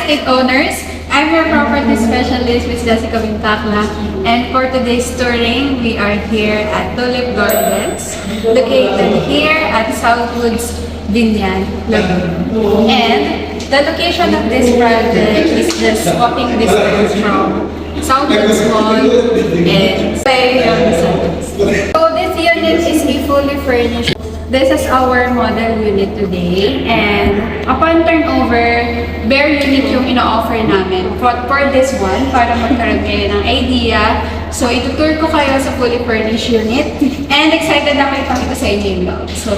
estate owners. I'm your property specialist, Ms. Jessica Bintacla. And for today's touring, we are here at Tulip Gardens, located here at Southwoods Binyan, Laguna. And the location of this project is just walking distance from Southwoods Mall and Bay on the Southwoods. So this unit is a fully furnished. This is our model unit today, and upon turnover, bare unit yung ino-offer namin for this one para magkaroon kayo ng idea. So, itutour ko kayo sa fully furnished unit, and excited ako ipakita sa inyo yung loob. So,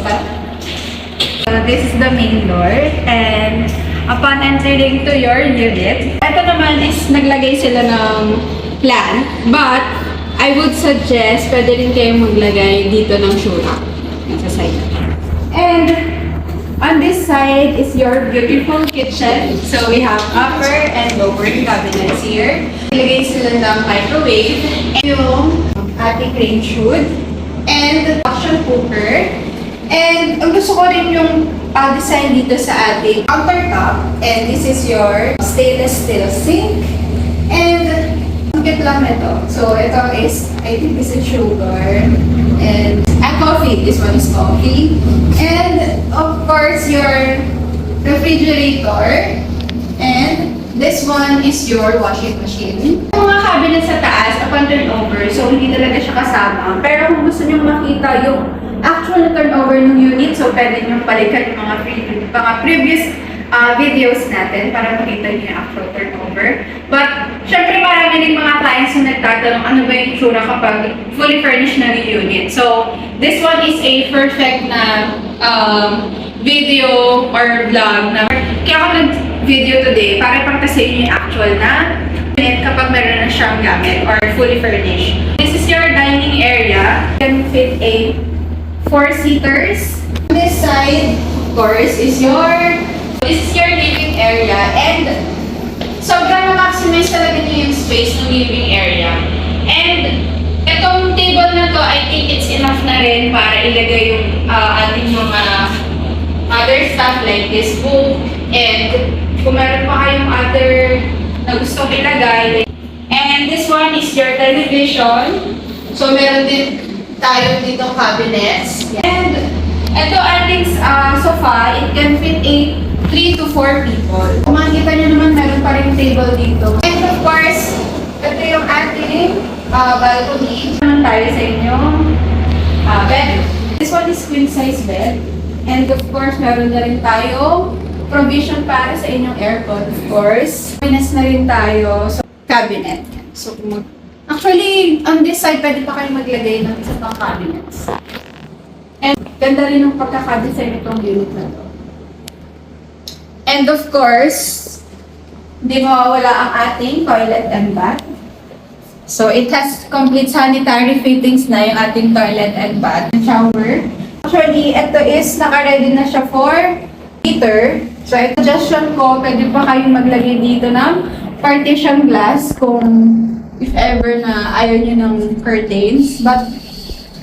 this is the main door, and upon entering to your unit, ito naman is naglagay sila ng plan, but I would suggest pwede rin kayong maglagay dito ng shura. Nasa side. And on this side is your beautiful kitchen. So we have upper and lower cabinets here. Ilagay sila ng microwave, yung ating range hood, and induction cooker. And ang gusto ko rin yung design dito sa ating countertop. And this is your stainless steel sink. And ang cute lang ito. So ito is, I think this is sugar. And coffee. This one is coffee. And of course, your refrigerator. And this one is your washing machine. Yung mga cabinet sa taas, upon turnover, so hindi talaga siya kasama. Pero kung gusto nyo makita yung actual turnover ng unit, so pwede nyo balikan yung mga previous videos natin para makita nyo yung actual turnover. But, syempre marami rin mga clients na nagtatanong ano ba yung itsura kapag fully furnished na yung unit. So, this one is a perfect na video or vlog na kaya ako nag-video today para ipakita sa inyo yung actual na unit kapag meron na siyang gamit or fully furnished. This is your dining area. You can fit a 4-seaters. This side, of course, is your living area, and sobrang na-maximize talaga niyo yung space ng living area. And itong table na to, I think it's enough na rin para ilagay yung ating mga other stuff like this book, and kung meron pa kayong other na gusto ilagay. And this one is your television. So meron din tayo dito cabinets. And ito ating sofa, it can fit a 3 to 4 people. Kung makikita nyo naman, meron pa rin table dito. And of course, ito yung ating balcony. Naman tayo sa inyong bed. This one is queen size bed. And of course, meron na rin tayo provision para sa inyong aircon. Of course, minus na rin tayo sa cabinet. So, actually, on this side, pwede pa kayo maglagay ng isa pang cabinets. And ganda rin yung pagkakadesign itong unit na to. And of course, hindi mawawala ang ating toilet and bath. So it has complete sanitary fittings na yung ating toilet and bath. Shower. Actually, ito is naka-ready na siya for heater. So ito, suggestion ko, pwede pa kayong maglagay dito ng partition glass kung if ever na ayaw nyo ng curtains. But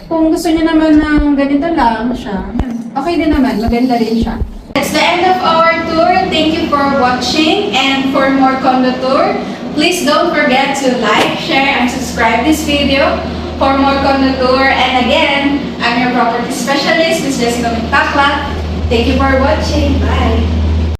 kung gusto nyo naman ng ganito lang siya, okay din naman, maganda rin siya. That's the end of our tour. Thank you for watching, and for more condo tour, please don't forget to like, share, and subscribe this video for more condo tour. And again, I'm your property specialist, Ms. Jessica Bintacla. Thank you for watching. Bye!